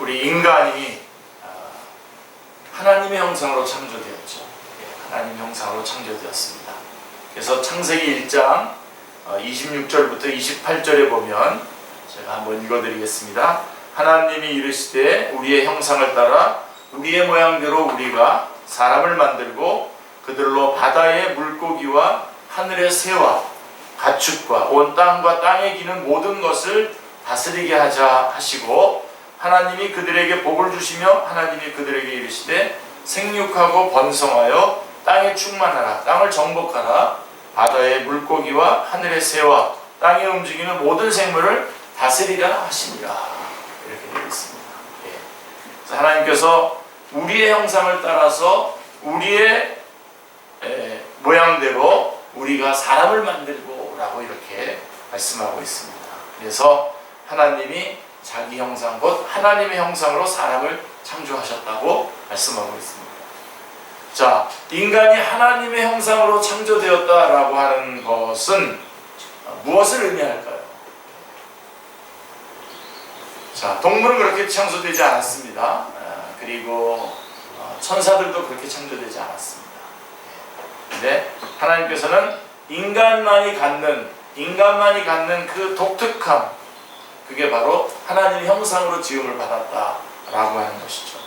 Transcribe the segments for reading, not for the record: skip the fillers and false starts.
우리 인간이 하나님의 형상으로 창조되었죠. 하나님의 형상으로 창조되었습니다. 그래서 창세기 1장 26절부터 28절에 보면 제가 한번 읽어드리겠습니다. 하나님이 이르시되 우리의 형상을 따라 우리의 모양대로 우리가 사람을 만들고 그들로 바다의 물고기와 하늘의 새와 가축과 온 땅과 땅에 기는 모든 것을 다스리게 하자 하시고, 하나님이 그들에게 복을 주시며 하나님이 그들에게 이르시되 생육하고 번성하여 땅에 충만하라. 땅을 정복하라. 바다의 물고기와 하늘의 새와 땅에 움직이는 모든 생물을 다스리라 하시니라. 이렇게 되어 있습니다. 그래서 하나님께서 우리의 형상을 따라서 우리의 모양대로 우리가 사람을 만들고 라고 이렇게 말씀하고 있습니다. 그래서 하나님이 자기 형상 곧 하나님의 형상으로 사람을 창조하셨다고 말씀하고 있습니다. 자, 인간이 하나님의 형상으로 창조되었다라고 하는 것은 무엇을 의미할까요? 자, 동물은 그렇게 창조되지 않았습니다. 그리고 천사들도 그렇게 창조되지 않았습니다. 근데 하나님께서는 인간만이 갖는 그 독특함, 그게 바로 하나님의 형상으로 지음을 받았다라고 하는 것이죠.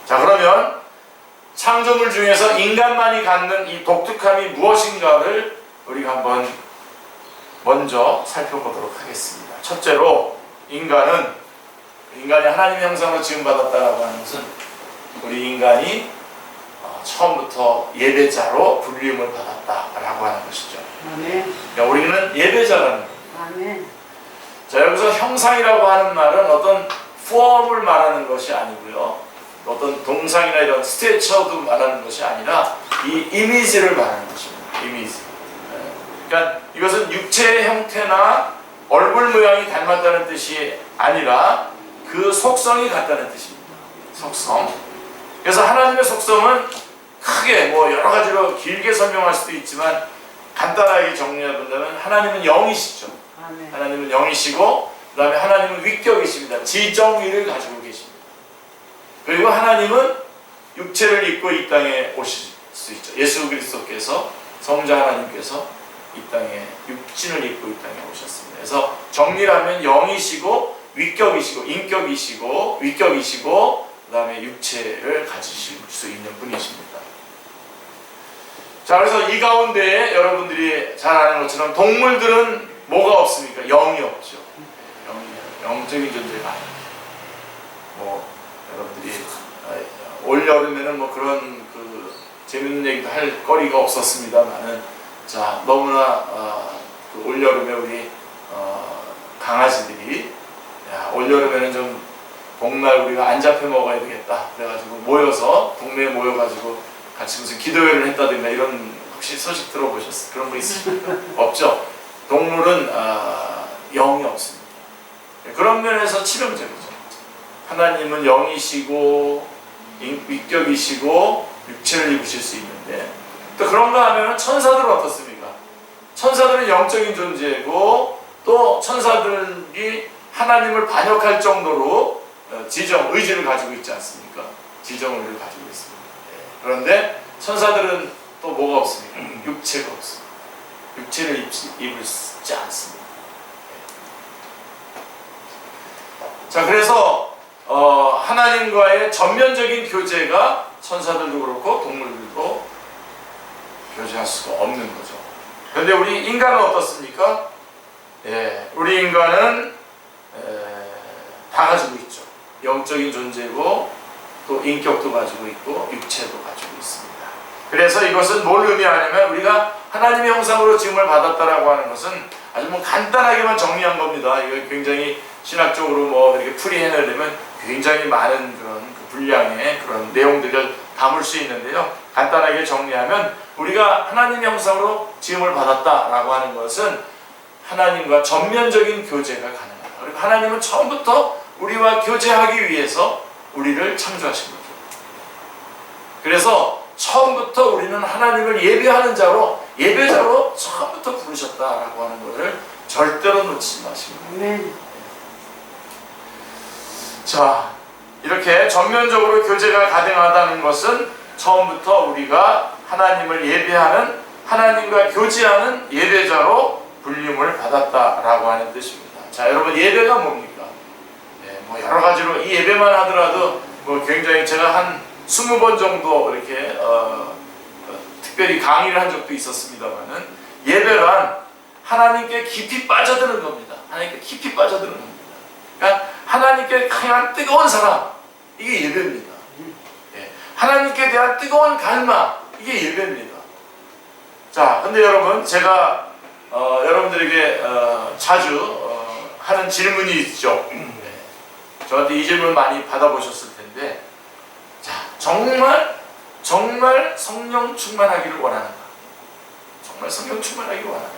자, 그러면 창조물 중에서 인간만이 갖는 이 독특함이 무엇인가를 우리가 한번 먼저 살펴보도록 하겠습니다. 첫째로 인간이 하나님의 형상으로 지음받았다라고 하는 것은 우리 인간이 처음부터 예배자로 불림을 받았다라고 하는 것이죠. 아멘. 그러니까 우리는 예배자라는 거예요. 아멘. 자, 여기서 형상이라고 하는 말은 어떤 폼을 말하는 것이 아니고요, 어떤 동상이나 이런 스태처도 말하는 것이 아니라 이 이미지를 말하는 것입니다. 이미지. 그러니까 이것은 육체의 형태나 얼굴 모양이 닮았다는 뜻이 아니라 그 속성이 같다는 뜻입니다. 속성. 그래서 하나님의 속성은 크게 여러 가지로 길게 설명할 수도 있지만 간단하게 정리해본다면 하나님은 영이시죠. 아멘. 하나님은 영이시고, 그 다음에 하나님은 위격이십니다. 지정의를 가지고 계십니다. 그리고 하나님은 육체를 입고 이 땅에 오실 수 있죠. 예수 그리스도께서, 성자 하나님께서 이 땅에 육신을 입고 이 땅에 오셨습니다. 그래서 정리하면 영이시고 위격이시고 인격이시고 위격이시고 그 다음에 육체를 가지실 수 있는 분이십니다. 자, 그래서 이 가운데 여러분들이 잘 아는 것처럼 동물들은 뭐가 없습니까? 영이 없죠. 영적인 존재가 아닙니다. 여러분들이 올 여름에는 그런 재밌는 얘기도 할 거리가 없었습니다만은, 자, 너무나 올 여름에 우리 강아지들이 올 여름에는 좀 복날 우리가 안 잡혀 먹어야 되겠다 그래가지고 모여서 동네에 모여가지고 같이 무슨 기도회를 했다든가 이런 혹시 소식 들어보셨어요? 그런 거 있으십니까? 없죠. 동물은 영이 없습니다. 그런 면에서 치명적이죠. 하나님은 영이시고 위격이시고 육체를 입으실 수 있는데, 또 그런가 하면 천사들은 어떻습니까? 천사들은 영적인 존재고, 또 천사들이 하나님을 반역할 정도로 지정, 의지를 가지고 있지 않습니까? 지정의를 가지고 있습니다. 그런데 천사들은 또 뭐가 없습니까? 육체가 없습니다. 육체를 입지 않습니다. 자, 그래서 하나님과의 전면적인 교제가 천사들도 그렇고 동물들도 교제할 수가 없는 거죠. 그런데 우리 인간은 어떻습니까? 우리 인간은 다 가지고 있죠. 영적인 존재고 또 인격도 가지고 있고 육체도 가지고 있습니다. 그래서 이것은 뭘 의미하냐면 우리가 하나님의 형상으로 지음을 받았다라고 하는 것은 아주 간단하게만 정리한 겁니다. 이거 굉장히 신학적으로 이렇게 풀이해내려면 굉장히 많은 그런 분량의 그런 내용들을 담을 수 있는데요. 간단하게 정리하면 우리가 하나님의 형상으로 지음을 받았다라고 하는 것은 하나님과 전면적인 교제가 가능하다. 그리고 하나님은 처음부터 우리와 교제하기 위해서 우리를 창조하신 거죠. 그래서 처음부터 우리는 하나님을 예배하는 자로, 예배자로 처음부터 부르셨다라고 하는 것을 절대로 놓치지 마시고. 아멘. 자, 자, 이렇게 전면적으로 교제가 가능하다는 것은 처음부터 우리가 하나님을 예배하는, 하나님과 교제하는 예배자로 불림을 받았다라고 하는 뜻입니다. 자, 여러분, 예배가 뭡니까? 뭐 여러 가지로 이 예배만 하더라도 뭐 굉장히 제가 한 20번 정도 이렇게 특별히 강의를 한 적도 있었습니다만은, 예배란 하나님께 깊이 빠져드는 겁니다. 하나님께 깊이 빠져드는 겁니다. 그러니까 하나님께 향한 뜨거운 사랑, 이게 예배입니다. 하나님께 대한 뜨거운 갈망, 이게 예배입니다. 자, 근데 여러분, 제가 여러분들에게 자주 하는 질문이 있죠. 저한테 이 질문 많이 받아보셨을 텐데, 자, 정말 성령 충만하기를 원하는가? 정말 성령 충만하기를 원하는가?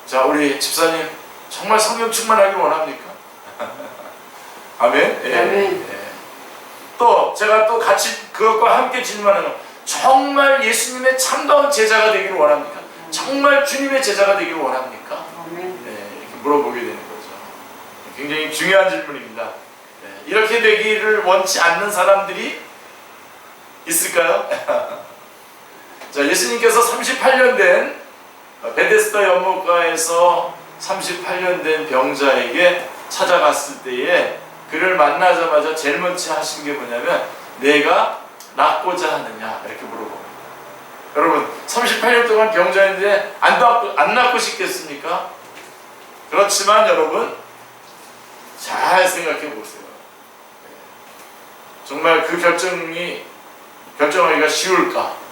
자, 우리 집사님, 정말 성령 충만하기를 원합니까? 아멘? 예. 아멘. 예. 또 제가 또 같이 그것과 함께 질문하는 거, 정말 예수님의 참다운 제자가 되기를 원합니까? 정말 주님의 제자가 되기를 원합니까? 아멘. 네, 이렇게 물어보게 되는 거죠. 굉장히 중요한 질문입니다. 네, 이렇게 되기를 원치 않는 사람들이 있을까요? 자, 예수님께서 38년 된 베데스다 연못가에서 38년 된 병자에게 찾아갔을 때에 그를 만나자마자 제일 먼저 하신 게 뭐냐면, 내가 낫고자 하느냐, 이렇게 물어봅니다. 여러분, 38년 동안 병자인데 안 낫고 싶겠습니까? 그렇지만 여러분, 잘 생각해 보세요. 정말 그 결정하기가 쉬울까?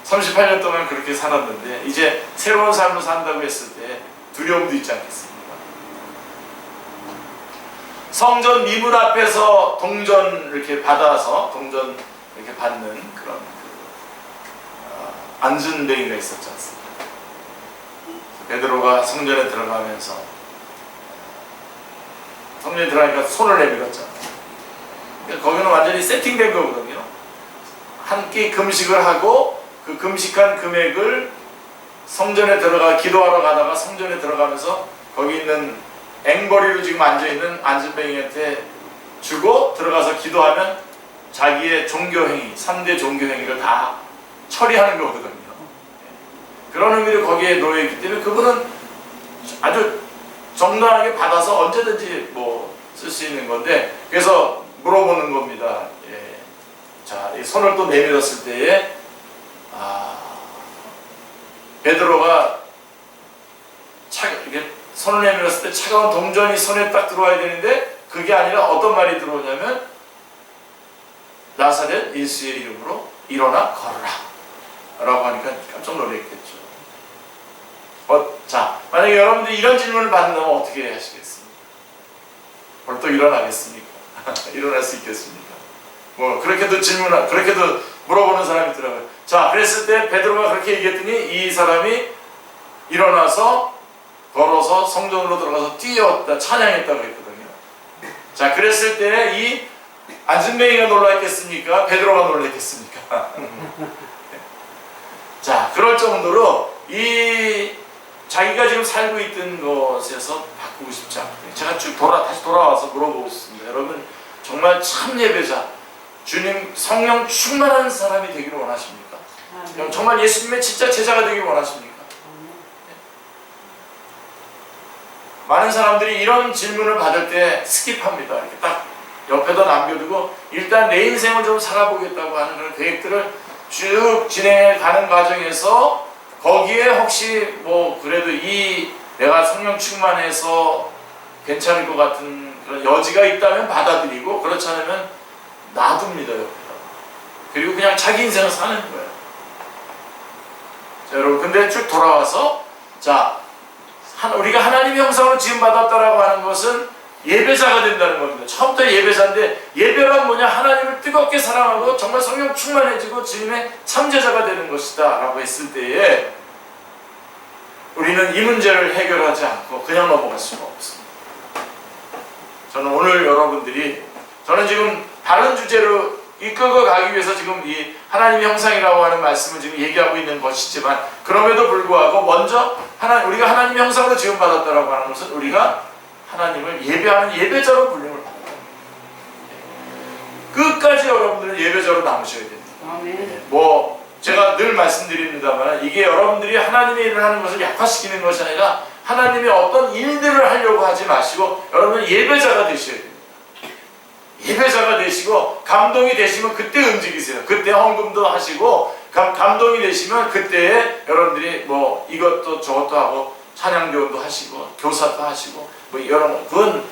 38년 동안 그렇게 살았는데 이제 새로운 삶을 산다고 했을 때 두려움도 있지 않겠습니까? 성전 미문 앞에서 동전 이렇게 받아서 동전 이렇게 받는 그런 안전뱅이가 있었지 않습니까? 베드로가 성전에 들어가면서 성전에 들어가니까 손을 내밀었잖아요. 그러니까 거기는 완전히 세팅된 거거든요. 한 끼 금식을 하고 그 금식한 금액을 성전에 들어가 기도하러 가다가 성전에 들어가면서 거기 있는 앵벌이로 지금 앉아있는 안전뱅이한테 주고 들어가서 기도하면 자기의 종교행위, 3대 종교행위를 다 처리하는 거거든요. 그런 의미로 거기에 놓여있기 때문에 그분은 아주 정당하게 받아서 언제든지 뭐 쓸 수 있는 건데, 그래서 물어보는 겁니다. 예. 자, 이 손을 또 내밀었을 때에 베드로가 이렇게 손을 내밀었을 때 차가운 동전이 손에 딱 들어와야 되는데 그게 아니라 어떤 말이 들어오냐면, 나사렛 예수의 이름으로 일어나 걸어라 라고 하니까 깜짝 놀랐겠죠. 자, 만약에 여러분들이 이런 질문을 받는다면 어떻게 하시겠습니까? 벌떡 일어나겠습니까? 일어날 수 있겠습니까? 뭐 그렇게도 물어보는 사람이 있더라고요. 자, 그랬을 때 베드로가 그렇게 얘기했더니 이 사람이 일어나서 걸어서 성전으로 들어가서 뛰어왔다, 찬양했다고 했거든요. 자, 그랬을 때 이 안전뱅이가 놀랐겠습니까? 베드로가 놀랐겠습니까? 자, 그럴 정도로 이 자기가 지금 살고 있던 것에서 바꾸고 싶지 않거든요. 제가 다시 돌아와서 물어보고 싶습니다. 여러분, 정말 참 예배자, 주님 성령 충만한 사람이 되기를 원하십니까? 정말 예수님의 진짜 제자가 되기를 원하십니까? 많은 사람들이 이런 질문을 받을 때 스킵합니다. 이렇게 딱 옆에다 남겨두고 일단 내 인생을 좀 살아보겠다고 하는 그런 계획들을 쭉 진행해 가는 과정에서 거기에 혹시 뭐 그래도 내가 성령 충만해서 괜찮을 것 같은 그런 여지가 있다면 받아들이고, 그렇지 않으면 놔둡니다, 옆에다. 그리고 그냥 자기 인생을 사는 거예요. 자, 여러분, 근데 쭉 돌아와서, 자, 우리가 하나님의 형상으로 지음받았다라고 하는 것은 예배자가 된다는 겁니다. 처음부터 예배자인데, 예배란 뭐냐? 하나님을 뜨겁게 사랑하고 정말 성령 충만해지고 주님의 참제자가 되는 것이다 라고 했을 때에 우리는 이 문제를 해결하지 않고 그냥 넘어갈 수가 없습니다. 저는 오늘 저는 지금 다른 주제로 이끌고 가기 위해서 지금 이 하나님의 형상이라고 하는 말씀을 지금 얘기하고 있는 것이지만, 그럼에도 불구하고 먼저 우리가 하나님의 형상으로 지음받았다라고 하는 것은 우리가 하나님을 예배하는 예배자로 불림을 받아요. 끝까지 여러분들은 예배자로 남으셔야 됩니다. 뭐 제가 늘 말씀드립니다만 이게 여러분들이 하나님의 일을 하는 것을 약화시키는 것이 아니라 하나님의 어떤 일들을 하려고 하지 마시고 여러분은 예배자가 되셔야 됩니다. 예배자가 되시고 감동이 되시면 그때 움직이세요. 그때 헌금도 하시고 감동이 되시면 그때에 여러분들이 뭐 이것도 저것도 하고 찬양교도 하시고 교사도 하시고 뭐 여러 그건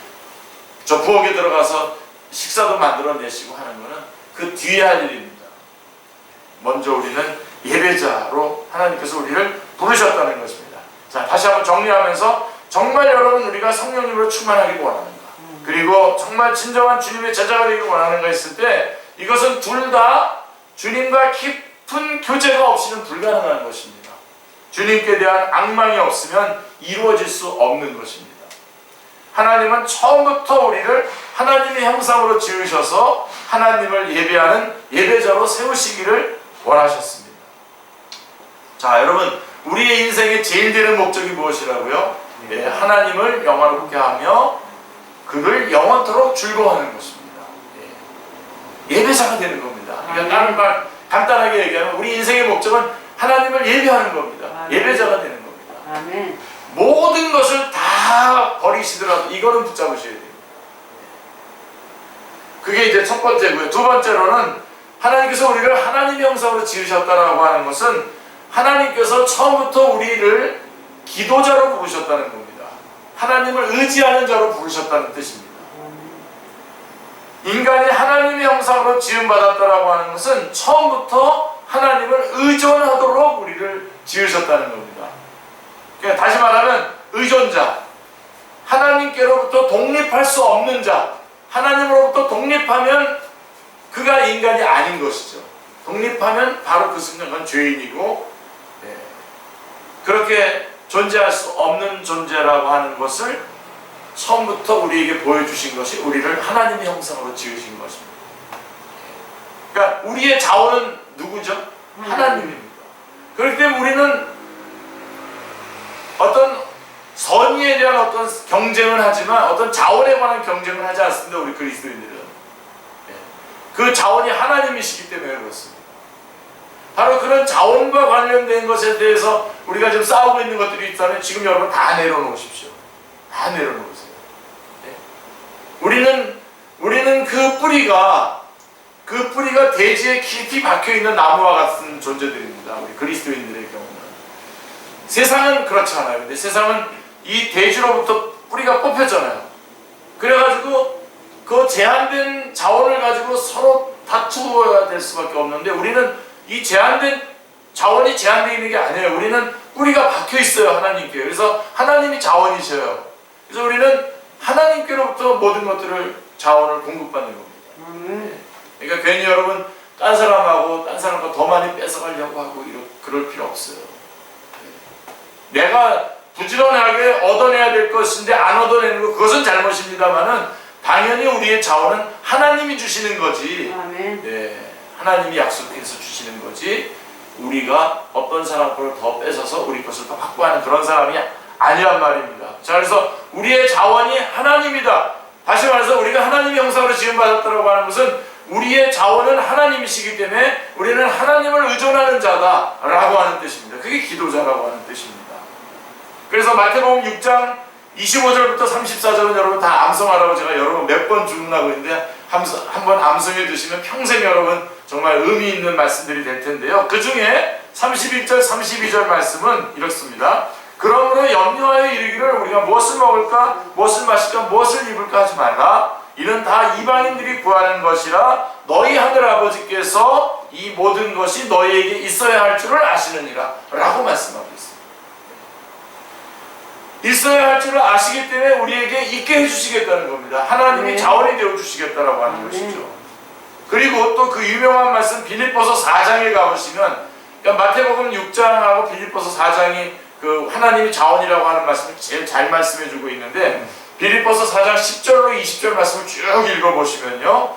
저 부엌에 들어가서 식사도 만들어내시고 하는 거는 그 뒤에 할 일입니다. 먼저 우리는 예배자로 하나님께서 우리를 부르셨다는 것입니다. 자, 다시 한번 정리하면서 정말 여러분 우리가 성령님으로 충만하기 원하는가, 그리고 정말 진정한 주님의 제자가 되기 원하는가 했을 때 이것은 둘 다 주님과 깊은 교제가 없이는 불가능한 것입니다. 주님께 대한 앙망이 없으면 이루어질 수 없는 것입니다. 하나님은 처음부터 우리를 하나님의 형상으로 지으셔서 하나님을 예배하는 예배자로 세우시기를 원하셨습니다. 자, 여러분 우리의 인생의 제일 되는 목적이 무엇이라고요? 예, 하나님을 영화롭게 하며 그를 영원토록 즐거워하는 것입니다. 예. 예배자가 되는 겁니다. 그러니까 다른 말 간단하게 얘기하면 우리 인생의 목적은 하나님을 예배하는 겁니다. 예배자가 되는 겁니다. 아멘. 모든 것을 다 버리시더라도 이거는 붙잡으셔야 돼요. 그게 이제 첫 번째고요. 두 번째로는 하나님께서 우리를 하나님의 형상으로 지으셨다라고 하는 것은 하나님께서 처음부터 우리를 기도자로 부르셨다는 겁니다. 하나님을 의지하는 자로 부르셨다는 뜻입니다. 인간이 하나님의 형상으로 지음받았다라고 하는 것은 처음부터 하나님을 의존하도록 우리를 지으셨다는 겁니다. 그러니까 다시 말하면 의존자, 하나님께로부터 독립할 수 없는 자, 하나님으로부터 독립하면 그가 인간이 아닌 것이죠. 독립하면 바로 그 순간은 죄인이고, 네. 그렇게 존재할 수 없는 존재라고 하는 것을 처음부터 우리에게 보여주신 것이 우리를 하나님의 형상으로 지으신 것입니다. 그러니까 우리의 자원은 누구죠? 하나님입니다. 그렇기 때문에 우리는 어떤 선의에 대한 어떤 경쟁을 하지만 어떤 자원에 관한 경쟁을 하지 않습니다. 우리 그리스도인들은. 그 자원이 하나님이시기 때문에 그렇습니다. 바로 그런 자원과 관련된 것에 대해서 우리가 지금 싸우고 있는 것들이 있다면 지금 여러분 다 내려놓으십시오. 다 내려놓으세요. 우리는 그 뿌리가 대지에 깊이 박혀있는 나무와 같은 존재들입니다. 우리 그리스도인들의 경우는. 세상은 그렇지 않아요. 근데 세상은 이 대지로부터 뿌리가 뽑혔잖아요. 그래가지고 그 제한된 자원을 가지고 서로 다투어야 될 수밖에 없는데 우리는 이 제한된 자원이 제한되어 있는 게 아니에요. 우리는 뿌리가 박혀 있어요. 하나님께. 그래서 하나님이 자원이셔요. 그래서 우리는 하나님께로부터 모든 것들을 자원을 공급받는 겁니다. 그러니까 괜히 여러분 딴 사람하고 딴 사람과 더 많이 뺏어가려고 하고 그럴 필요 없어요. 내가 부지런하게 얻어내야 될 것인데 안 얻어내는 거 그것은 잘못입니다만은 당연히 우리의 자원은 하나님이 주시는 거지. 네, 하나님이 약속해서 주시는 거지. 우리가 어떤 사람 거를 더 뺏어서 우리 것을 더 확보하는 그런 사람이 아니란 말입니다. 자, 그래서 우리의 자원이 하나님이다. 다시 말해서 우리가 하나님의 형상으로 지음받았다고 하는 것은 우리의 자원은 하나님이시기 때문에 우리는 하나님을 의존하는 자다라고 하는 뜻입니다. 그게 기도자라고 하는 뜻입니다. 그래서 마태복음 6장 25절부터 34절은 여러분 다 암송하라고 제가 여러분 몇 번 주문하고 있는데 한번 암송해 두시면 평생 여러분 정말 의미 있는 말씀들이 될 텐데요. 그 중에 31절 32절 말씀은 이렇습니다. 그러므로 염려하여 이르기를 우리가 무엇을 먹을까 무엇을 마실까 무엇을 입을까 하지 말라. 이는 다 이방인들이 구하는 것이라 너희 하늘 아버지께서 이 모든 것이 너희에게 있어야 할 줄을 아시느니라 라고 말씀하고 있습니다. 있어야 할 줄을 아시기 때문에 우리에게 있게 해주시겠다는 겁니다. 하나님이 자원이 되어주시겠다라고 하는 것이죠. 그리고 또 그 유명한 말씀 빌립보서 4장에 가보시면 그러니까 마태복음 6장하고 빌립보서 4장이 그 하나님이 자원이라고 하는 말씀을 제일 잘 말씀해주고 있는데 빌립보서 4장 10절로 20절 말씀을 쭉 읽어보시면요.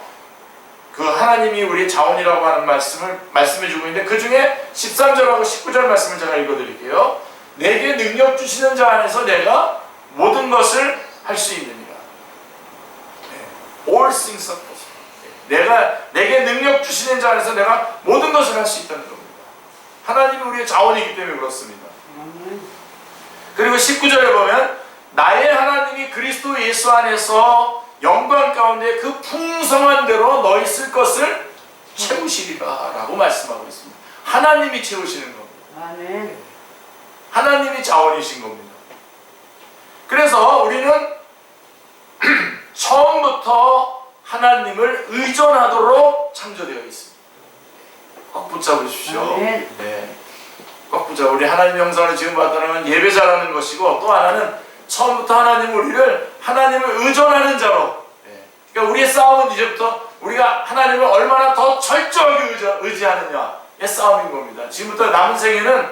그 하나님이 우리의 자원이라고 하는 말씀을 말씀해주고 있는데 그 중에 13절하고 19절 말씀을 제가 읽어드릴게요. 내게 능력 주시는 자 안에서 내가 모든 것을 할 수 있느니라. All things are possible. 내게 능력 주시는 자 안에서 내가 모든 것을 할 수 있다는 겁니다. 하나님이 우리의 자원이기 때문에 그렇습니다. 그리고 19절에 보면 나의 하나님이 그리스도 예수 안에서 영광 가운데 그 풍성한 대로 너희 쓸 것을 채우시리라 라고 말씀하고 있습니다. 하나님이 채우시는 겁니다. 아멘. 하나님이 자원이신 겁니다. 그래서 우리는 처음부터 하나님을 의존하도록 창조되어 있습니다. 꼭 붙잡으십시오. 아멘. 네. 꼭 붙잡아. 우리 하나님 형상을 지금 봤다는 예배자라는 것이고, 또 하나는 처음부터 우리를 하나님을 의존하는 자로. 네. 그러니까 우리의 싸움은 이제부터 우리가 하나님을 얼마나 더 철저하게 의지하느냐의 싸움인 겁니다. 지금부터 남은 생애는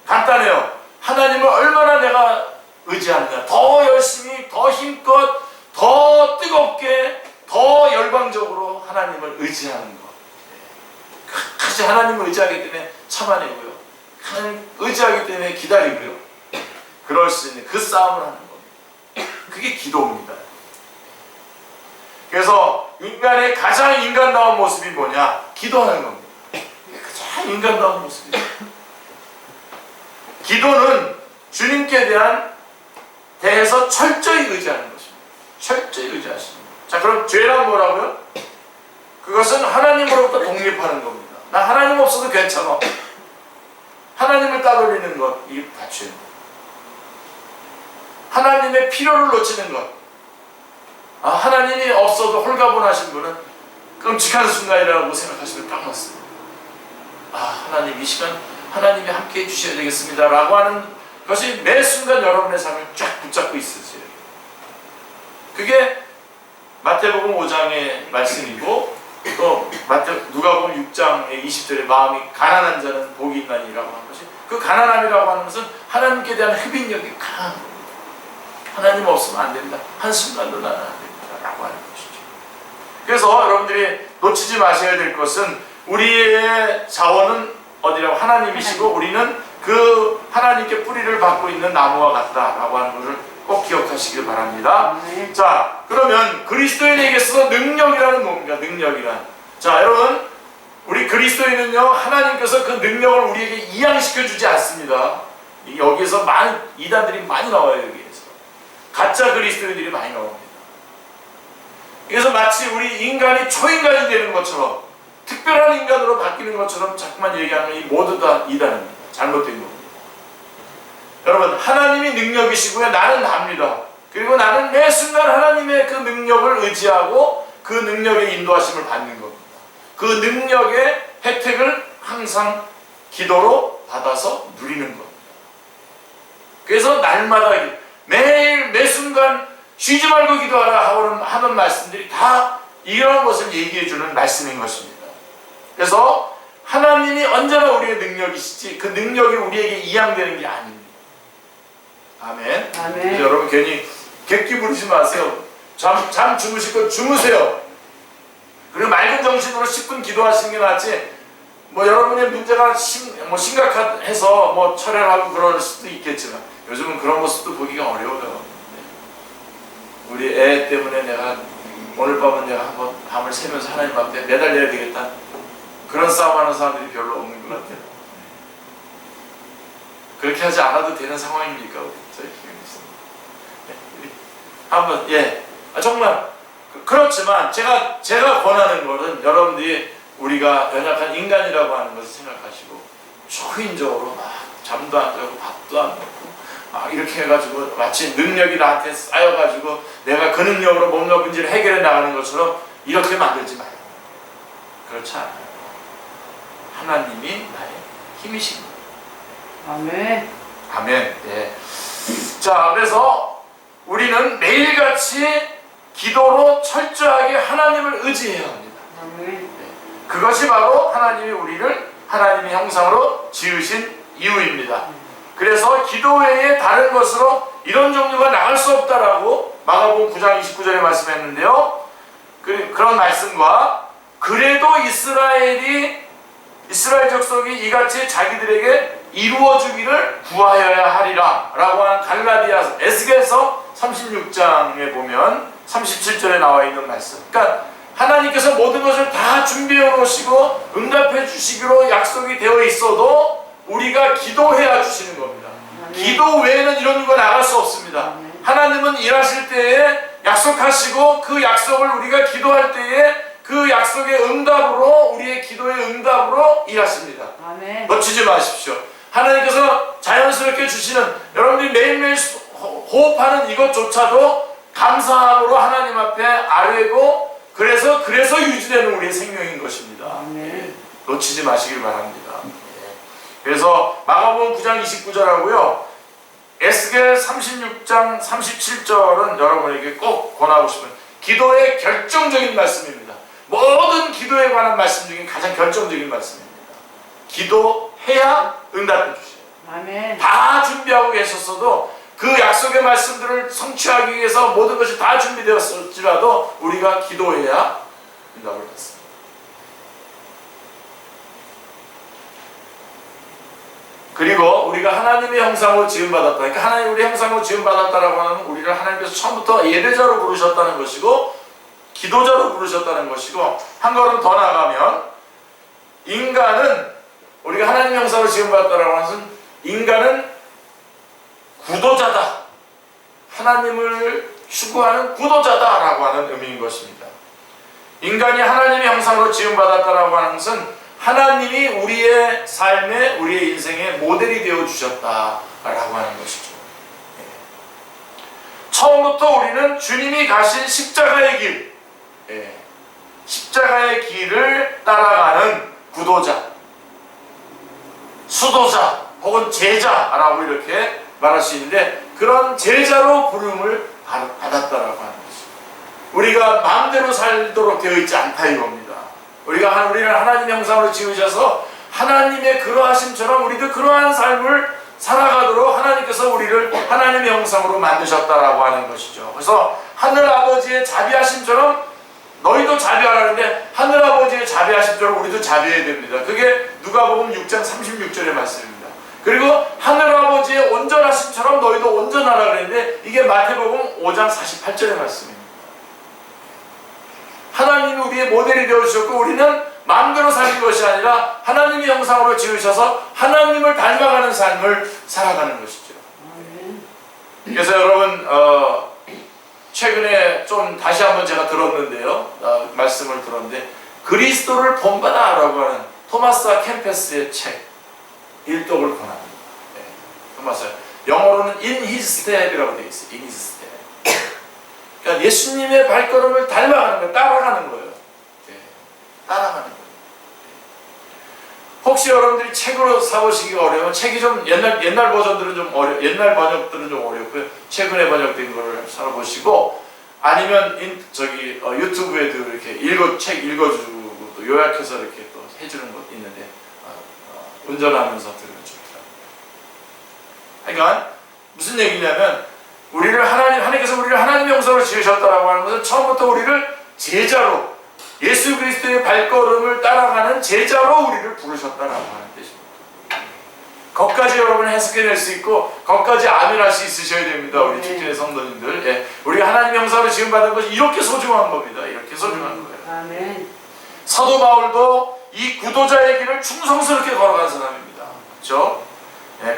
간단해요. 하나님을 얼마나 내가 의지하느냐, 더 열심히, 더 힘껏, 더 뜨겁게, 더 열광적으로 하나님을 의지하는 것. 끝까지 하나님을 의지하기 때문에 참아내고요, 하나님 의지하기 때문에 기다리고요, 그럴 수 있는 그 싸움을 하는 겁니다. 그게 기도입니다. 그래서 인간의 가장 인간다운 모습이 뭐냐? 기도하는 겁니다. 가장 인간다운 모습이에요. 기도는 주님께 대해서 철저히 의지하는 것입니다. 철저히 의지하십니다. 자, 그럼 죄란 뭐라고요? 그것은 하나님으로부터 독립하는 겁니다. 나 하나님 없어도 괜찮아. 하나님을 따돌리는 것, 이게 다 죄입니다. 하나님의 필요를 놓치는 것. 하나님이 없어도 홀가분하신 분은 끔찍한 순간이라고 생각하시면 딱 맞습니다. 하나님 이 시간 하나님이 함께 해주셔야 되겠습니다 라고 하는 것이 매 순간 여러분의 삶을 쫙 붙잡고 있으세요. 그게 마태복음 5장의 말씀이고, 또 누가복음 6장의 20절에 마음이 가난한 자는 복이 있나니라고 하는 것이, 그 가난함이라고 하는 것은 하나님께 대한 흡인력이 강한 겁니다. 하나님 없으면 안 됩니다. 한순간도 나는 안 됩니다 라고 하는 것이죠. 그래서 여러분들이 놓치지 마셔야 될 것은, 우리의 자원은 어디라고? 하나님이시고, 우리는 그 하나님께 뿌리를 받고 있는 나무와 같다라고 하는 것을 꼭 기억하시길 바랍니다. 자, 그러면 그리스도인에게서 능력이라는 뭡니까? 능력이란. 자, 여러분, 우리 그리스도인은요, 하나님께서 그 능력을 우리에게 이양시켜 주지 않습니다. 여기에서 이단들이 많이 나와요. 여기에서 가짜 그리스도인들이 많이 나옵니다. 그래서 마치 우리 인간이 초인간이 되는 것처럼, 특별한 인간으로 바뀌는 것처럼 자꾸만 얘기하는 이 모두 다 이단입니다. 잘못된 겁니다. 여러분, 하나님이 능력이시고요, 나는 납니다. 그리고 나는 매 순간 하나님의 그 능력을 의지하고 그 능력의 인도하심을 받는 겁니다. 그 능력의 혜택을 항상 기도로 받아서 누리는 겁니다. 그래서 날마다 매일 매 순간 쉬지 말고 기도하라 하는 말씀들이 다 이런 것을 얘기해 주는 말씀인 것입니다. 그래서 하나님이 언제나 우리의 능력이시지, 그 능력이 우리에게 이양되는 게 아닙니다. 아멘. 아멘. 여러분 괜히 객기 부르지 마세요. 잠 주무실 거 주무세요. 그리고 맑은 정신으로 10분 기도하시는 게 낫지, 여러분의 문제가 심각해서 철회하고 그럴 수도 있겠지만, 요즘은 그런 모습도 보기가 어려워요. 우리 애 때문에 내가 오늘 밤은 내가 한번 밤을 새면서 하나님 앞에 매달려야 되겠다, 그런 싸움하는 사람들이 별로 없는 것 같아요. 그렇게 하지 않아도 되는 상황입니까? 저희 기회입니다. 한번 정말 그렇지만 제가 권하는 것은, 여러분들이 우리가 연약한 인간이라고 하는 것을 생각하시고 초인적으로 막 잠도 안 자고 밥도 안 먹고 이렇게 해가지고 마치 능력이 나한테 쌓여가지고 내가 그 능력으로 뭔가 문제를 해결해 나가는 것처럼 이렇게 만들지 마요. 그렇지 않아요. 하나님이 나의 힘이십니다. 아멘. 아멘. 네. 자, 그래서 우리는 매일같이 기도로 철저하게 하나님을 의지해야 합니다. 아멘. 네. 그것이 바로 하나님이 우리를 하나님의 형상으로 지으신 이유입니다. 그래서 기도 외에 다른 것으로 이런 종류가 나갈 수 없다라고 마가복음 9장 29절에 말씀했는데요. 그런 말씀과, 그래도 이스라엘 족속이 이같이 자기들에게 이루어주기를 구하여야 하리라 라고 하는 갈라디아 에스겔서 36장에 보면 37절에 나와 있는 말씀. 그러니까 하나님께서 모든 것을 다 준비해 놓으시고 응답해 주시기로 약속이 되어 있어도 우리가 기도해야 주시는 겁니다. 기도 외에는 이런 거 나갈 수 없습니다. 하나님은 일하실 때에 약속하시고 그 약속을 우리가 기도할 때에 그 약속의 응답으로 우리의 기도의 응답으로 일하십니다. 아멘. 놓치지 마십시오. 하나님께서 자연스럽게 주시는 여러분들이 매일매일 호흡하는 이것조차도 감사함으로 하나님 앞에 아뢰고 그래서 유지되는 우리의 생명인 것입니다. 아멘. 놓치지 마시길 바랍니다. 그래서 마가복음 9장 29절하고요. 에스겔 36장 37절은 여러분에게 꼭 권하고 싶은 기도의 결정적인 말씀입니다. 모든 기도에 관한 말씀 중에 가장 결정적인 말씀입니다. 기도해야 응답해 주세요. 아멘. 다 준비하고 계셨어도 그 약속의 말씀들을 성취하기 위해서 모든 것이 다 준비되었을지라도 우리가 기도해야 응답을 받습니다. 그리고 우리가 하나님의 형상으로 지음받았다. 그러니까 하나님 우리 형상으로 지음받았다라고 하는 우리를 하나님께서 처음부터 예배자로 부르셨다는 것이고 기도자로 부르셨다는 것이고 한 걸음 더 나가면 인간은 우리가 하나님의 형상으로 지음받았다라고 하는 것은 인간은 구도자다. 하나님을 추구하는 구도자다라고 하는 의미인 것입니다. 인간이 하나님의 형상으로 지음받았다라고 하는 것은 하나님이 우리의 삶에 우리의 인생의 모델이 되어 주셨다라고 하는 것이죠. 처음부터 우리는 주님이 가신 십자가의 길, 십자가의 길을 따라가는 구도자, 수도자 혹은 제자라고 이렇게 말할 수 있는데 그런 제자로 부름을 받았다라고 하는 것이죠. 우리가 마음대로 살도록 되어 있지 않다 이겁니다. 우리는 하나님의 형상으로 지으셔서 하나님의 그러하심처럼 우리도 그러한 삶을 살아가도록 하나님께서 우리를 하나님의 형상으로 만드셨다라고 하는 것이죠. 그래서 하늘 아버지의 자비하심처럼 너희도 자비하라는데 하늘 아버지의 자비하심처럼 우리도 자비해야 됩니다. 그게 누가복음 6장 36절의 말씀입니다. 그리고 하늘 아버지의 온전하심처럼 너희도 온전하라 그랬는데 이게 마태복음 5장 48절의 말씀입니다. 하나님이 우리의 모델이 되어주셨고 우리는 마음대로 사는 것이 아니라 하나님의 형상으로 지으셔서 하나님을 닮아가는 삶을 살아가는 것이죠. 그래서 여러분 최근에 좀 다시 한번 제가 들었는데요. 말씀을 들었는데 그리스도를 본받아라고 하는 토마스 캠페스의 책 일독을 권합니다. 토마스 영어로는 In His Step이라고 되어 있어요. In His Step. 그러니까 예수님의 발걸음을 닮아가는 거예요. 따라가는 거예요. 따라가는 거예요. 혹시 여러분들이 책으로 사보시기가 어려우면 책이 좀 옛날 버전들은 좀 옛날 번역들은 좀 어렵고요. 최근에 번역된 거를 사보시고 아니면 유튜브에도 이렇게 책 읽어주고 또 요약해서 이렇게 또 해주는 것도 있는데 운전하면서 들으면 좋다. 그러니까 무슨 얘기냐면 하나님께서 우리를 하나님의 형상으로 지으셨다라고 하는 것은 처음부터 우리를 제자로 예수 그리스도의 발걸음을 따라가는 제자로 우리를 부르셨다라고 하는 뜻입니다. 거기까지 여러분 해석해낼 수 있고 거기까지 아멘할 수 있으셔야 됩니다. 우리 직전의 성도님들. 우리가 하나님의 형상으로 지음받은 것이 이렇게 소중한 겁니다. 이렇게 소중한 거예요. 아멘. 사도 바울도 이 구도자의 길을 충성스럽게 걸어간 사람입니다. 그렇죠?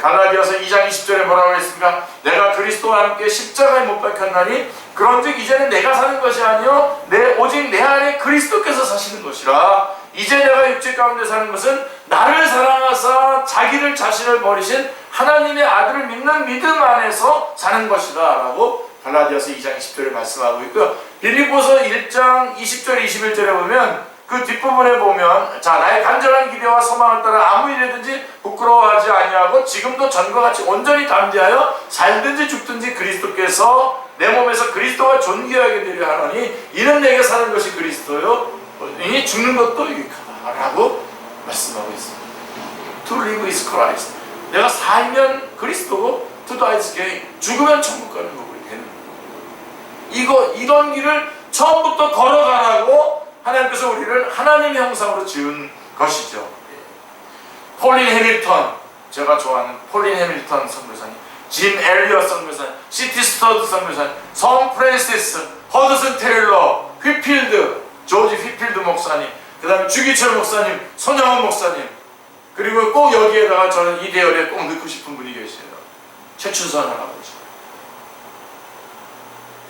갈라디아서 2장 20절에 뭐라고 했습니까? 내가 그리스도와 함께 십자가에 못 박혔나니 그런즉 이제는 내가 사는 것이 아니요 오직 내 안에 그리스도께서 사시는 것이라. 이제 내가 육체 가운데 사는 것은 나를 사랑하사 자기를 자신을 버리신 하나님의 아들을 믿는 믿음 안에서 사는 것이다 라고 갈라디아서 2장 20절에 말씀하고 있고요. 빌립보서 1장 20절 21절에 보면 그 뒷부분에 보면 나의 간절한 기대와 소망을 따라 아무 일이든지 부끄러워하지 아니하고 지금도 전과 같이 온전히 담대하여 살든지 죽든지 그리스도께서 내 몸에서 그리스도가 존귀하게 되려 하노니 이는 내게 사는 것이 그리스도요 이 죽는 것도 유익하다 라고 말씀하고 있습니다. To live is Christ. 내가 살면 그리스도고 to die is gain. 죽으면 천국 가는 거고 되는 거예요. 이런 길을 처음부터 걸어가라고 하나님께서 우리를 하나님의 형상으로 지은 것이죠. 폴린 해밀턴, 제가 좋아하는 폴린 해밀턴 선교사님, 짐 엘리엇 선교사님, 시티 스터드 선교사님, 성 프랜시스, 허드슨 테일러, 휘필드, 조지 휘필드 목사님, 그 다음에 주기철 목사님, 손영원 목사님, 그리고 꼭 여기에다가 저는 이 대열에 꼭 넣고 싶은 분이 계세요. 최춘선 할아버지.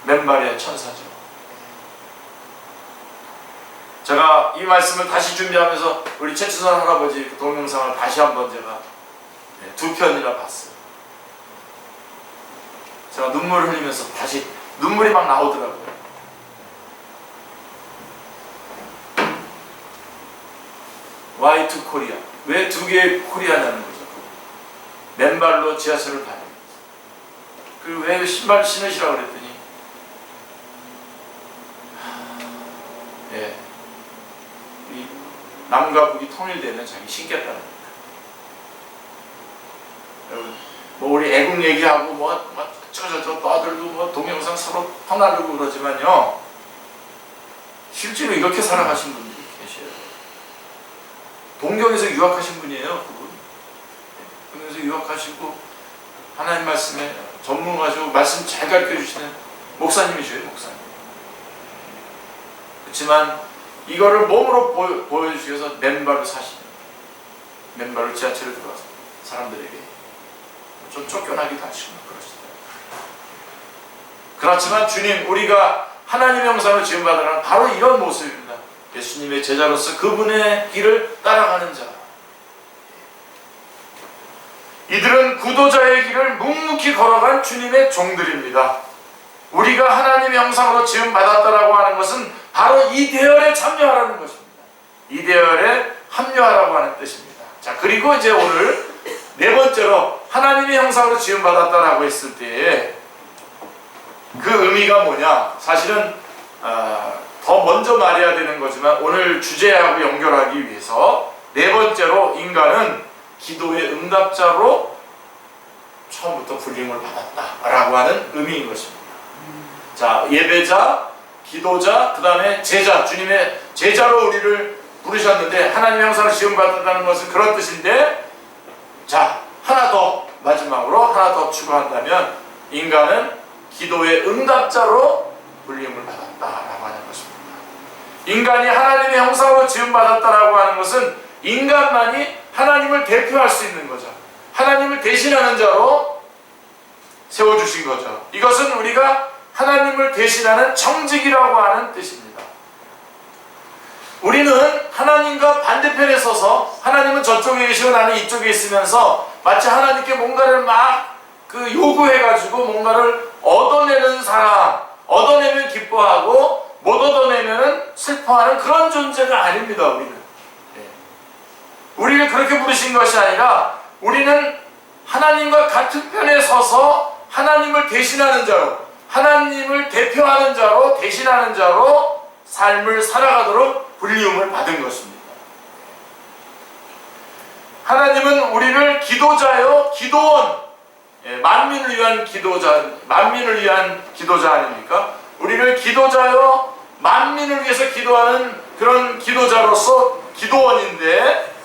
맨발의 천사죠. 제가 이 말씀을 다시 준비하면서 우리 최춘선 할아버지 그 동영상을 다시 한번 제가 두 편이나 봤어요. 제가 눈물을 흘리면서 다시 눈물이 막 나오더라고요. Why to Korea? 왜 두 개의 코리아냐는 거죠. 맨발로 지하철을 다니면서. 그리고 왜 신발 신으시라고 그랬더니 이 남과 북이 통일되면 자기 신겠다는 거예요. 여러분, 뭐 우리 애국 얘기하고 저저저 떠들고 뭐 동영상 서로 퍼나르고 그러지만요, 실제로 이렇게 살아가신 분들이 계셔요. 동경에서 유학하신 분이에요, 그분. 동경에서 유학하시고 하나님 말씀에 전문가시고 말씀 잘 가르쳐 주시는 목사님이셔요, 목사님. 그렇지만 이거를 몸으로 보여주시기 위해서 맨발로 사시는, 맨발로 지하철에 들어가서 사람들에게 좀 쫓겨나기도 하시고 그러시더라고요. 그렇지만 주님, 우리가 하나님의 형상을 지음받으라는 바로 이런 모습입니다. 예수님의 제자로서 그분의 길을 따라가는 자. 이들은 구도자의 길을 묵묵히 걸어간 주님의 종들입니다. 우리가 하나님의 형상으로 지음받았다라고 하는 것은 바로 이 대열에 참여하라는 것입니다. 이 대열에 합류하라고 하는 뜻입니다. 자, 그리고 이제 오늘 네 번째로 하나님의 형상으로 지음받았다라고 했을 때에 그 의미가 뭐냐? 사실은 더 먼저 말해야 되는 거지만 오늘 주제하고 연결하기 위해서 네 번째로 인간은 기도의 응답자로 처음부터 불림을 받았다라고 하는 의미인 것입니다. 자, 예배자, 기도자, 그 다음에 제자, 주님의 제자로 우리를 부르셨는데 하나님의 형상을 지음받았다는 것은 그런 뜻인데, 자, 하나 더, 마지막으로 하나 더 추가한다면 인간은 기도의 응답자로 불림을 받았다라고 하는 것입니다. 인간이 하나님의 형상으로 지음받았다라고 하는 것은 인간만이 하나님을 대표할 수 있는 거죠. 하나님을 대신하는 자로 세워주신 거죠. 이것은 우리가 하나님을 대신하는 청직이라고 하는 뜻입니다. 우리는 하나님과 반대편에 서서 하나님은 저쪽에 계시고 나는 이쪽에 있으면서 마치 하나님께 뭔가를 막 요구해가지고 뭔가를 얻어내는 사람, 얻어내면 기뻐하고 못 얻어내면 슬퍼하는 그런 존재가 아닙니다. 우리를 그렇게 부르신 것이 아니라 우리는 하나님과 같은 편에 서서 하나님을 대신하는 자로, 하나님을 대표하는 자로, 대신하는 자로 삶을 살아가도록 불리움을 받은 것입니다. 하나님은 우리를 기도자요, 기도원, 만민을 위한 기도자, 만민을 위한 기도자 아닙니까? 우리를 기도자요, 만민을 위해서 기도하는 그런 기도자로서 기도원인데,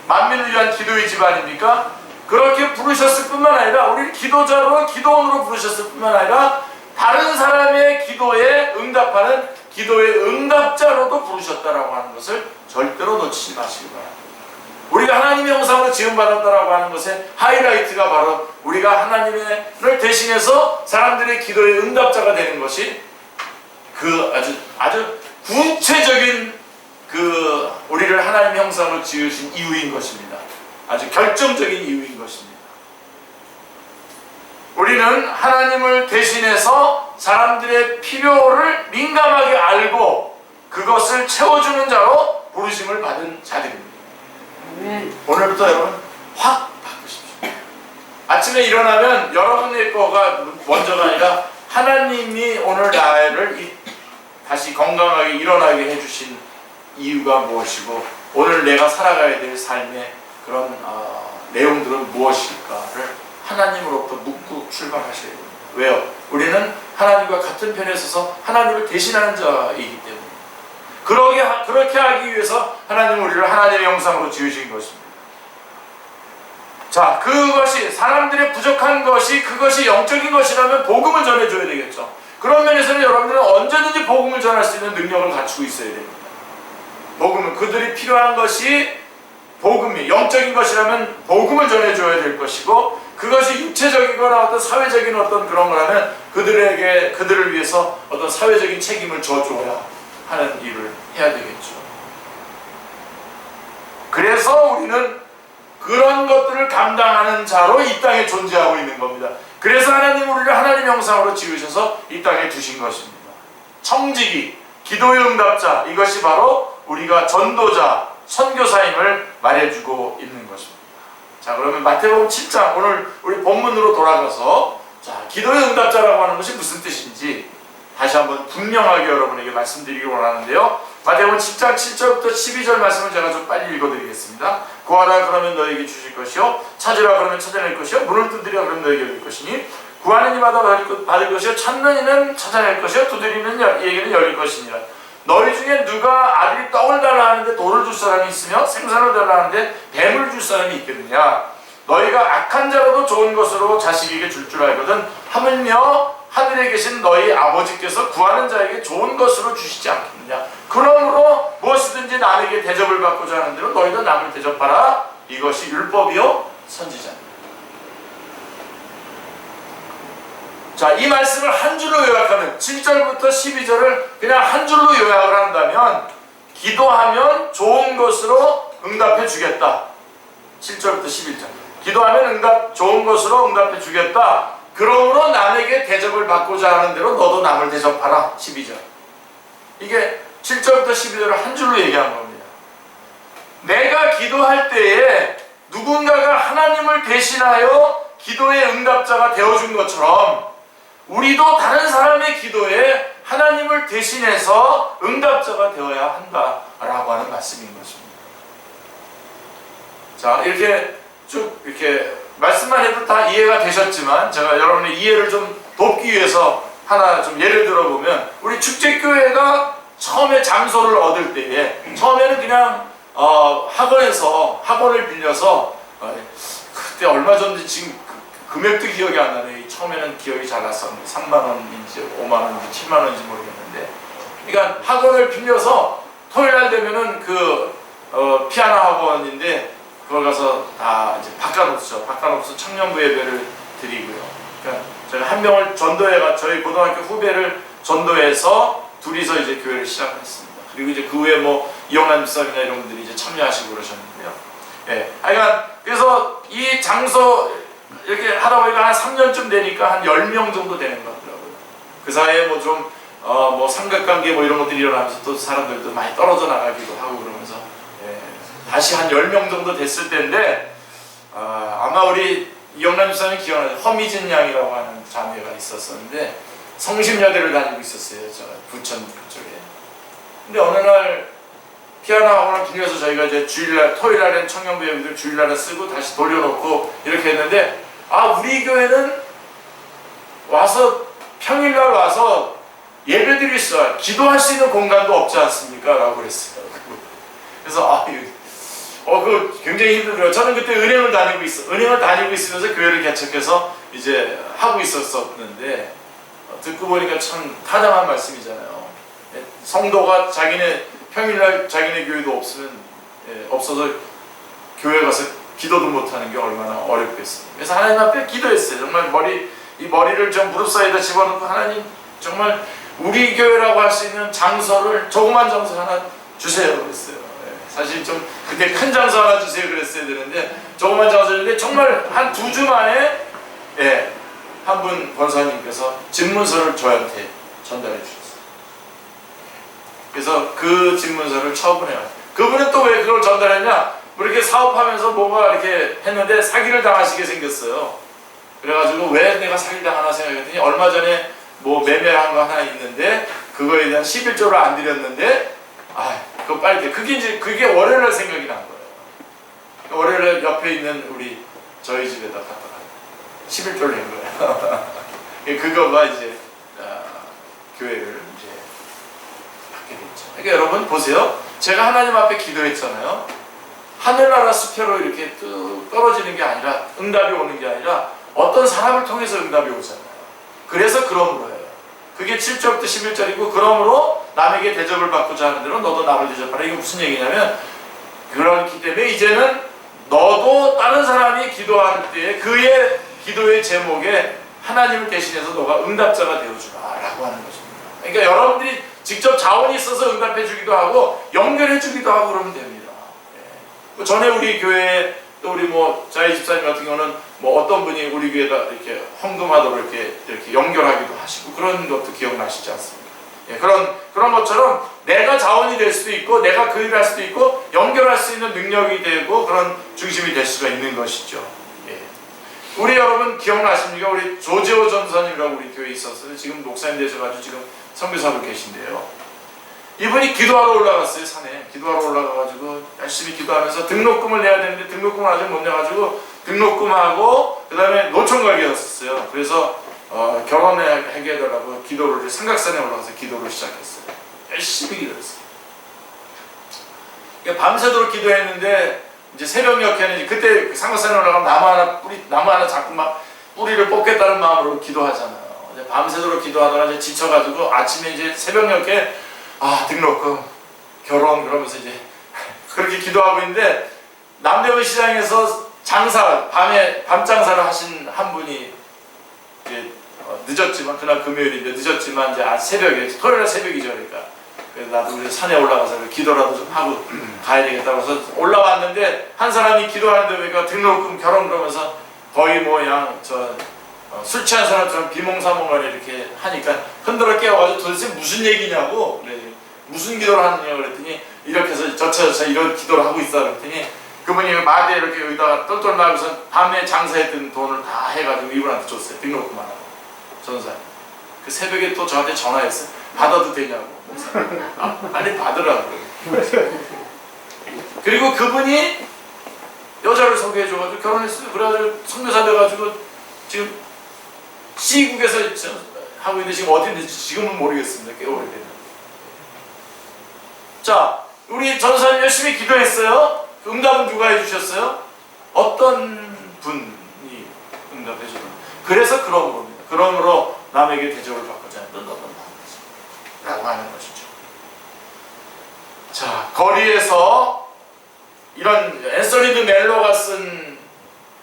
만민을 위한 기도의 집 아닙니까? 그렇게 부르셨을 뿐만 아니라 우리를 기도자로, 기도원으로 부르셨을 뿐만 아니라 다른 사람의 기도에 응답하는 기도의 응답자로도 부르셨다라고 하는 것을 절대로 놓치지 마시기 바랍니다. 우리가 하나님의 형상으로 지음받았다라고 하는 것의 하이라이트가 바로 우리가 하나님을 대신해서 사람들의 기도의 응답자가 되는 것이 그 아주 구체적인 우리를 하나님의 형상으로 지으신 이유인 것입니다. 아주 결정적인 이유인 것입니다. 우리는 하나님을 대신해서 사람들의 필요를 민감하게 알고 그것을 채워주는 자로 부르심을 받은 자들입니다. 오늘부터 여러분 확 바꾸십시오. 아침에 일어나면 여러분의 거가 먼저가 아니라 하나님이 오늘 나를 다시 건강하게 일어나게 해주신 이유가 무엇이고 오늘 내가 살아가야 될 삶의 그런 내용들은 무엇일까를 하나님으로부터 묻고 출발하셔야 됩니다. 왜요? 우리는 하나님과 같은 편에 서서 하나님을 대신하는 자이기 때문에 그렇게 하기 위해서 하나님은 우리를 하나님의 형상으로 지으신 것입니다. 자, 그것이 사람들의 부족한 것이 그것이 영적인 것이라면 복음을 전해줘야 되겠죠. 그런 면에서는 여러분들은 언제든지 복음을 전할 수 있는 능력을 갖추고 있어야 됩니다. 복음은 그들이 필요한 것이 복음이 영적인 것이라면 복음을 전해줘야 될 것이고, 그것이 육체적이거나 어떤 사회적인 어떤 그런 거라면 그들을 위해서 어떤 사회적인 책임을 져줘야 하는 일을 해야 되겠죠. 그래서 우리는 그런 것들을 감당하는 자로 이 땅에 존재하고 있는 겁니다. 그래서 하나님은 우리를 하나님 형상으로 지으셔서 이 땅에 두신 것입니다. 청지기, 기도의 응답자, 이것이 바로 우리가 전도자, 선교사임을 말해주고 있는 것입니다. 자, 그러면 마태복음 7장, 오늘 우리 본문으로 돌아가서 자, 기도의 응답자라고 하는 것이 무슨 뜻인지 다시 한번 분명하게 여러분에게 말씀드리기 원하는데요. 마태복음 10장 7절부터 12절 말씀을 제가 좀 빨리 읽어드리겠습니다. 구하라 그러면 너에게 주실 것이요, 찾으라 그러면 찾아낼 것이요, 문을 두드리라 그러면 너에게 열릴 것이니, 구하는 이마다 받을 것이요, 찾는 이는 찾아낼 것이요, 두드리는 이에게는 열릴 것이니라. 너희 중에 누가 아들이 떡을 달라 하는데 돌을 줄 사람이 있으며 생선을 달라 하는데 뱀을 줄 사람이 있겠느냐? 너희가 악한 자라도 좋은 것으로 자식에게 줄 알거든 하물며 하늘에 계신 너희 아버지께서 구하는 자에게 좋은 것으로 주시지 않겠느냐? 그러므로 무엇이든지 남에게 대접을 받고자 하는 대로 너희도 남을 대접하라. 이것이 율법이요 선지자입니다. 자, 이 말씀을 한 줄로 요약하면 7절부터 12절을 그냥 한 줄로 요약을 한다면, 기도하면 좋은 것으로 응답해 주겠다. 7절부터 11절. 기도하면 좋은 것으로 응답해 주겠다. 그러므로 남에게 대접을 받고자 하는 대로 너도 남을 대접하라. 12절. 이게 7절부터 12절을 한 줄로 얘기한 겁니다. 내가 기도할 때에 누군가가 하나님을 대신하여 기도의 응답자가 되어준 것처럼 우리도 다른 사람의 기도에 하나님을 대신해서 응답자가 되어야 한다라고 하는 말씀인 것입니다. 자, 이렇게 쭉 이렇게 말씀만 해도 다 이해가 되셨지만, 제가 여러분의 이해를 좀 돕기 위해서 하나 좀 예를 들어보면, 우리 축제교회가 처음에 장소를 얻을 때에 처음에는 그냥 학원에서 학원을 빌려서 그때 얼마 전인지 지금 금액도 기억이 안 나네. 처음에는 기억이 잘 났었는데 3만 원인지 5만 원인지 7만 원인지 모르겠는데, 그러니까 학원을 빌려서 토요일 날 되면은 피아노 학원인데 그걸 가서 다 이제 바꿔놓죠. 청년부 예배를 드리고요. 그러니까 제가 한 명을 저희 고등학교 후배를 전도해서 둘이서 이제 교회를 시작했습니다. 그리고 이제 그 후에 뭐 이영란 집사님이나 이런 분들이 이제 참여하시고 그러셨는데요. 예, 그러니까 그래서 이 장소 이렇게 하다 보니까 한 3년쯤 되니까 한 10명 정도 되는 것 같더라고요. 그 사이에 뭐 좀 뭐 삼각관계 뭐 이런 것들이 일어나면서 또 사람들도 많이 떨어져 나가기도 하고 그러면서, 예, 다시 한 10명 정도 됐을 때인데, 아마 우리 이영란 집사님 기억나죠? 허미진 양이라고 하는 자매가 있었었는데 성심여대를 다니고 있었어요. 저 부천 쪽에. 근데 어느 날 피아노 학원을 빌려서 저희가 이제 토요일 날엔 청년부 예배들 주일날에 쓰고 다시 돌려놓고 이렇게 했는데, 우리 교회는 와서 평일날 와서 예배드릴 수, 기도할 수 있는 공간도 없지 않습니까? 라고 그랬어요. 그래서 그 굉장히 힘들더라고요. 저는 그때 은행을 다니고 있으면서 교회를 개척해서 이제 하고 있었는데, 듣고 보니까 참 타당한 말씀이잖아요. 성도가 평일날 자기네 교회도 없어서 교회 가서 기도도 못하는 게 얼마나 어렵겠어요. 그래서 하나님 앞에 기도했어요. 정말 이 머리를 좀 무릎 사이에다 집어넣고, 하나님 정말 우리 교회라고 할 수 있는 장소를, 조그만 장소 하나 주세요 그랬어요. 사실 좀 그때 큰 장소 하나 주세요 그랬어야 되는데, 조그만 장소인데 정말 한 2주 만에 한 분 권사님께서 집문서를 저한테 전달해 주셨어요. 그래서 그 집문서를 처분해요. 그분은 또 왜 그걸 전달했냐? 뭐 이렇게 사업하면서 뭐가 이렇게 했는데 사기를 당하시게 생겼어요. 그래가지고 왜 내가 사기를 당하나 생각했더니, 얼마 전에 뭐 매매한 거 하나 있는데 그거에 대한 11조를 안 드렸는데, 그거 빨리 그게 월요일날 생각이 난 거예요. 월요일날 옆에 있는 저희 집에다 갖다가 11조를 낸 거예요. 그거가 이제 교회를 이제 받게 됐죠. 그러니까 여러분 보세요. 제가 하나님 앞에 기도했잖아요. 하늘나라 수표로 이렇게 뚝 떨어지는 게 아니라, 응답이 오는 게 아니라 어떤 사람을 통해서 응답이 오잖아요. 그래서 그러므로예요. 그게 7절부터 11절이고, 그러므로 남에게 대접을 받고자 하는 대로 너도 남을 대접하라. 이게 무슨 얘기냐면, 그렇기 때문에 이제는 너도 다른 사람이 기도할 때 그의 기도의 제목에 하나님을 대신해서 너가 응답자가 되어주라 라고 하는 것입니다. 그러니까 여러분들이 직접 자원이 있어서 응답해 주기도 하고 연결해 주기도 하고 그러면 됩니다. 예. 전에 우리 교회 또 우리 자희 집사님 같은 경우는 어떤 분이 우리 교회에다 이렇게 헌금하도록 이렇게 연결하기도 하시고, 그런 것도 기억나시지 않습니까? 예, 그런 것처럼 내가 자원이 될 수도 있고, 내가 그 일을 할 수도 있고, 연결할 수 있는 능력이 되고, 그런 중심이 될 수가 있는 것이죠. 예. 우리 여러분 기억나십니까? 우리 조재호 전사님이라고 우리 교회에 있었어요. 지금 목사님 되셔가지고 지금 선교사로 계신데요. 이분이 기도하러 올라갔어요. 산에 기도하러 올라가가지고 열심히 기도하면서 등록금을 내야 되는데 등록금을 아직 못 내가지고 등록금하고 그 다음에 노총각이었어요. 그래서 결혼하게 해달라고 기도를 삼각산에 올라가서 기도를 시작했어요. 열심히 기도했어요. 밤새도록 기도했는데 이제 새벽녘에는 그때 삼각산에 올라가면 나무 하나 잡고 막 뿌리를 뽑겠다는 마음으로 기도하잖아요. 이제 밤새도록 기도하다가 이제 지쳐가지고 아침에 이제 새벽녘에 등록금, 결혼 그러면서 이제 그렇게 기도하고 있는데, 남대문 시장에서 밤 장사를 하신 한 분이 이제 늦었지만, 그날 금요일인데 늦었지만 이제 새벽에, 토요일 새벽이죠. 그러니까 그래서 나도 산에 올라가서 기도라도 좀 하고 가야 되겠다고 해서 올라왔는데, 한 사람이 기도하는데 보니까 등록금, 결혼 그러면서 거의 술 취한 사람처럼 비몽사몽간에 이렇게 하니까 흔들어 깨워가지고 도대체 무슨 얘기냐고, 무슨 기도를 하느냐고 그랬더니, 이렇게 해서 저차 이런 기도를 하고 있어 그랬더니, 그분이 마대에 이렇게 여기다가 똘똘 말고서 밤에 장사했던 돈을 다 해가지고 이분한테 줬어요. 등록금 하라고. 전사님. 그 새벽에 또 저한테 전화했어요. 받아도 되냐고. 빨리 받으라고. 그리고 그분이 여자를 소개해줘가지고 결혼했어요. 그래가지고 선교사 돼가지고 지금 C국에서 하고 있는데, 지금 어디 있는지 지금은 모르겠습니다. 꽤 오래됐는데. 자, 우리 전사님 열심히 기도했어요. 그 응답은 누가 해주셨어요? 어떤 분이 응답해 주셨어요. 그래서 그런 겁니다. 그러므로 남에게 대접을 받고자 하는 너도 라고 하는 것이죠. 자, 거리에서 이런 앤서니 멜로가 쓴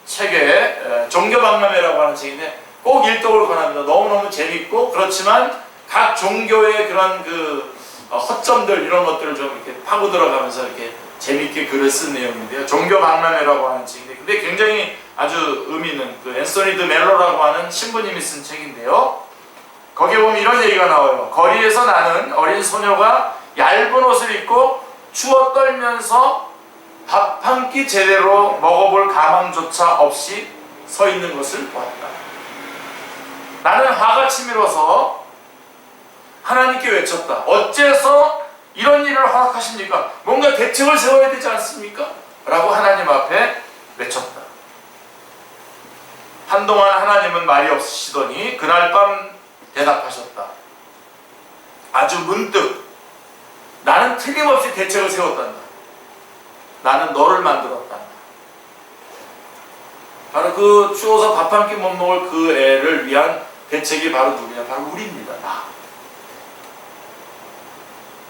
책에 종교박람회라고 하는 책인데 꼭 일독을 권합니다. 너무너무 재밌고, 그렇지만 각 종교의 그런 허점들 이런 것들을 좀 이렇게 파고 들어가면서 이렇게 재밌게 글을 쓴 내용인데요. 종교박람회라고 하는 책인데, 근데 굉장히 아주 의미 있는 앤서니 멜로라고 하는 신부님이 쓴 책인데요. 거기에 보면 이런 얘기가 나와요. 거리에서 나는 어린 소녀가 얇은 옷을 입고 추워 떨면서 밥 한 끼 제대로 먹어볼 가망조차 없이 서 있는 것을 보았다. 나는 화가 치밀어서 하나님께 외쳤다. 어째서 이런 일을 허락하십니까? 뭔가 대책을 세워야 되지 않습니까? 라고 하나님 앞에 외쳤다. 한동안 하나님은 말이 없으시더니 그날 밤 대답하셨다. 아주 문득 나는 틀림없이 대책을 세웠단다. 나는 너를 만들었단다. 바로 그 추워서 밥 한 끼 못 먹을 그 애를 위한 대책이 바로 누구냐? 바로 우리입니다. 나.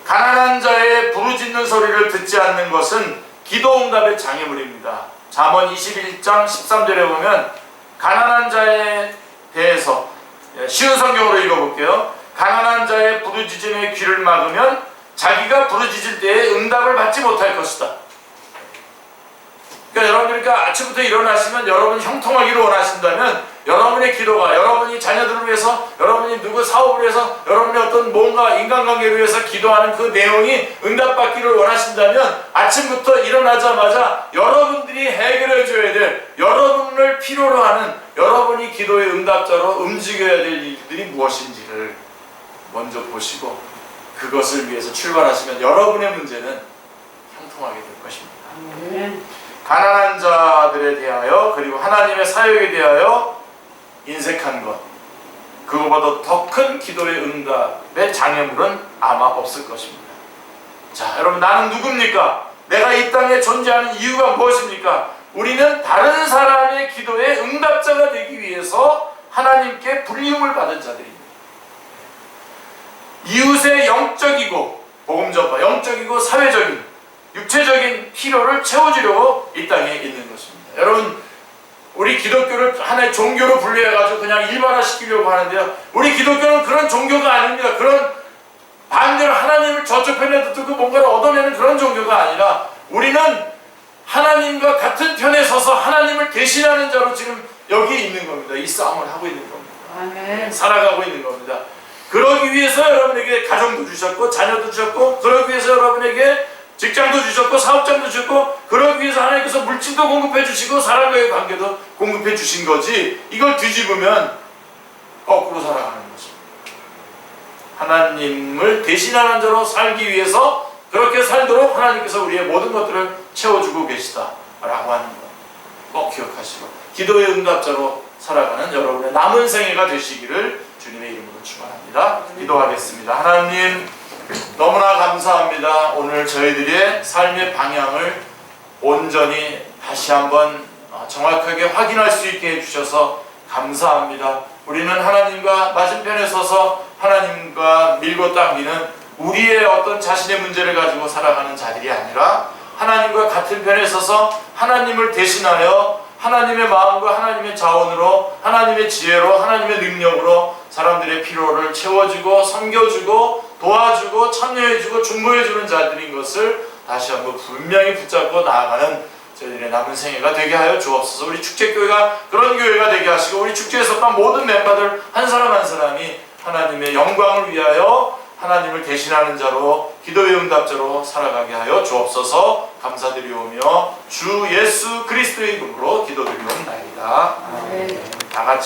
가난한 자의 부르짖는 소리를 듣지 않는 것은 기도응답의 장애물입니다. 잠언 21장 13절에 보면 가난한 자에 대해서 쉬운 성경으로 읽어볼게요. 가난한 자의 부르짖음의 귀를 막으면 자기가 부르짖을 때에 응답을 받지 못할 것이다. 그러니까 여러분, 아침부터 일어나시면 여러분 형통하기를 원하신다면 여러분의 기도가, 여러분이 자녀들을 위해서, 여러분이 누구 사업을 위해서, 여러분의 어떤 뭔가 인간관계를 위해서 기도하는 그 내용이 응답받기를 원하신다면 아침부터 일어나자마자 여러분들이 해결해 줘야 될, 여러분을 필요로 하는, 여러분이 기도의 응답자로 움직여야 될 일들이 무엇인지를 먼저 보시고 그것을 위해서 출발하시면 여러분의 문제는 형통하게 될 것입니다. 가난한 자들에 대하여, 그리고 하나님의 사역에 대하여 인색한 것, 그거보다 더 큰 기도의 응답의 장애물은 아마 없을 것입니다. 자, 여러분, 나는 누굽니까? 내가 이 땅에 존재하는 이유가 무엇입니까? 우리는 다른 사람의 기도에 응답자가 되기 위해서 하나님께 불리움을 받은 자들입니다. 이웃의 영적이고 복음 전파, 영적이고 사회적인, 육체적인 필요를 채워주려고 이 땅에 있는 것입니다. 여러분, 우리 기독교를 하나의 종교로 분류해가지고 그냥 일반화시키려고 하는데요. 우리 기독교는 그런 종교가 아닙니다. 그런 반대로 하나님을 저쪽 편에 두고 뭔가를 얻어내는 그런 종교가 아니라 우리는 하나님과 같은 편에 서서 하나님을 대신하는 자로 지금 여기 있는 겁니다. 이 싸움을 하고 있는 겁니다. 아멘. 살아가고 있는 겁니다. 그러기 위해서 여러분에게 가정도 주셨고 자녀도 주셨고, 그러기 위해서 여러분에게 직장도 주셨고 사업장도 주셨고, 그러기 위해서 하나님께서 물질도 공급해 주시고 사람과의 관계도 공급해 주신 거지, 이걸 뒤집으면 거꾸로 살아가는 것입니다. 하나님을 대신하는 자로 살기 위해서 그렇게 살도록 하나님께서 우리의 모든 것들을 채워주고 계시다라고 하는 것 꼭 기억하시고, 기도의 응답자로 살아가는 여러분의 남은 생애가 되시기를 주님의 이름으로 축원합니다. 기도하겠습니다. 하나님, 너무나 감사합니다. 오늘 저희들의 삶의 방향을 온전히 다시 한번 정확하게 확인할 수 있게 해주셔서 감사합니다. 우리는 하나님과 맞은편에 서서 하나님과 밀고 당기는 우리의 어떤 자신의 문제를 가지고 살아가는 자들이 아니라 하나님과 같은 편에 서서 하나님을 대신하여 하나님의 마음과 하나님의 자원으로, 하나님의 지혜로, 하나님의 능력으로 사람들의 필요를 채워주고 섬겨주고 도와주고 참여해주고 중보해주는 자들인 것을 다시 한번 분명히 붙잡고 나아가는 저희들의 남은 생애가 되게 하여 주옵소서. 우리 축제교회가 그런 교회가 되게 하시고, 우리 축제에 속한 모든 멤버들 한 사람 한 사람이 하나님의 영광을 위하여 하나님을 대신하는 자로, 기도의 응답자로 살아가게 하여 주옵소서. 감사드리오며 주 예수 그리스도의 이름으로 기도드리옵나이다. 아멘. 다 같이